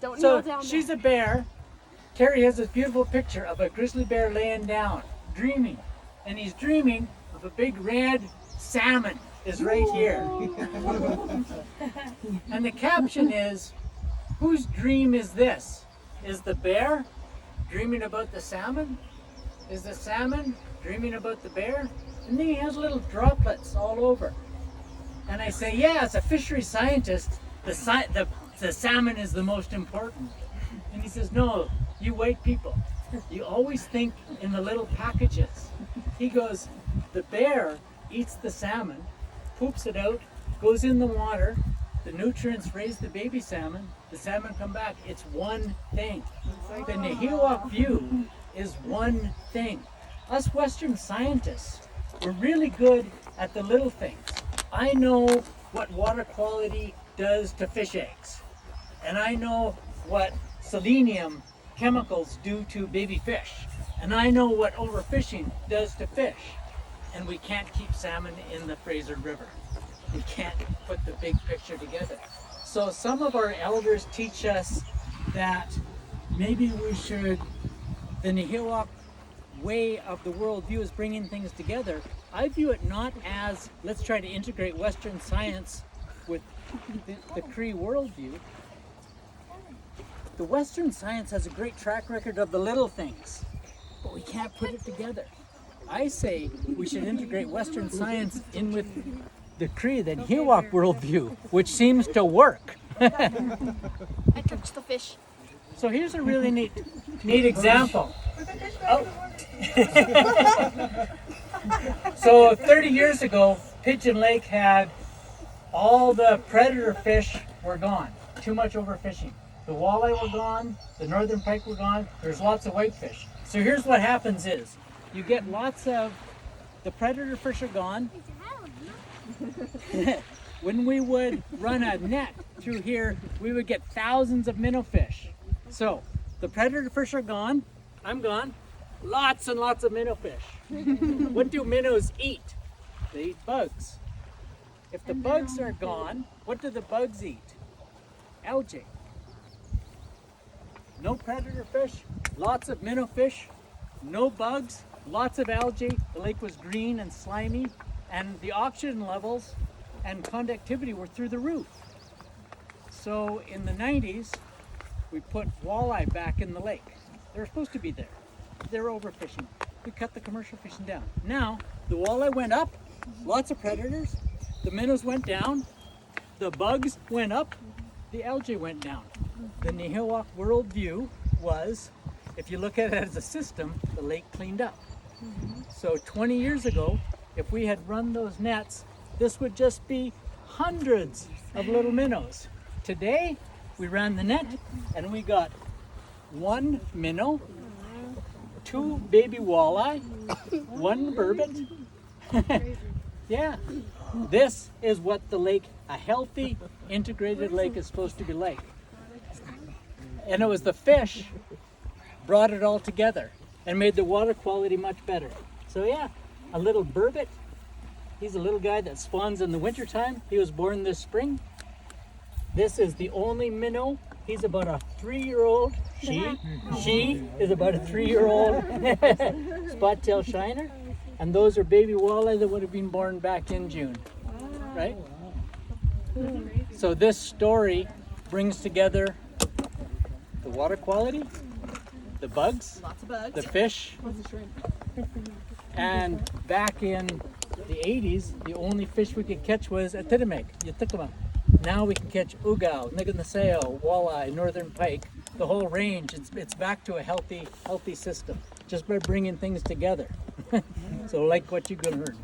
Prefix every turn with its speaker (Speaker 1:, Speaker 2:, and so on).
Speaker 1: So she's a bear. Terry has this beautiful picture of a grizzly bear laying down, dreaming. And he's dreaming of a big red salmon is right here. And the caption is, whose dream is this? Is the bear dreaming about the salmon? Is the salmon dreaming about the bear? And then he has little droplets all over. And I say, yeah, as a fisheries scientist, the salmon is the most important. And he says, no, you white people, you always think in the little packages. He goes, the bear eats the salmon, poops it out, goes in the water, the nutrients raise the baby salmon, the salmon come back. It's one thing. The Mimiw view is one thing. Us Western scientists, we're really good at the little things. I know what water quality does to fish eggs. And I know what selenium chemicals do to baby fish. And I know what overfishing does to fish. And we can't keep salmon in the Fraser River. We can't put the big picture together. So some of our elders teach us that maybe we should, the Mimiw way of the worldview is bringing things together. I view it not as, let's try to integrate Western science with the Cree worldview. The Western science has a great track record of the little things, but we can't put it together. I say we should integrate Western science in with the Cree, the Mimiw worldview, which seems to work.
Speaker 2: I touched the fish.
Speaker 1: So here's a really neat example. Oh. So 30 years ago, Pigeon Lake had all the predator fish were gone. Too much overfishing. The walleye were gone, the northern pike were gone, there's lots of whitefish. So here's what happens is, you get lots of, the predator fish are gone. When we would run a net through here, we would get thousands of minnow fish. So, the predator fish are gone, I'm gone, lots and lots of minnow fish. What do minnows eat? They eat bugs. If the bugs are gone, what do the bugs eat? Algae. No predator fish, lots of minnow fish, no bugs, lots of algae. The lake was green and slimy, and the oxygen levels and conductivity were through the roof. So in the 90s, we put walleye back in the lake. They were supposed to be there. They were overfishing. We cut the commercial fishing down. Now, the walleye went up, lots of predators, the minnows went down, the bugs went up, the algae went down. The Mimiw worldview was, if you look at it as a system, the lake cleaned up. So 20 years ago, if we had run those nets, this would just be hundreds of little minnows. Today, we ran the net and we got one minnow, two baby walleye, one burbot. Yeah, this is what the lake, a healthy, integrated lake is supposed to be like. And it was the fish brought it all together and made the water quality much better. So yeah, a little burbot. He's a little guy that spawns in the wintertime. He was born this spring. This is the only minnow. He's about a 3-year-old. She is about a 3-year-old spot-tail shiner. And those are baby walleye that would have been born back in June, right? So this story brings together the water quality, the bugs,
Speaker 2: Lots of bugs.
Speaker 1: the fish, and back in the 80s, the only fish we could catch was a Tittamek, Yatikama. Now we can catch ugao, niganaseo, walleye, northern pike, the whole range. It's back to a healthy system just by bringing things together. So like what you learned.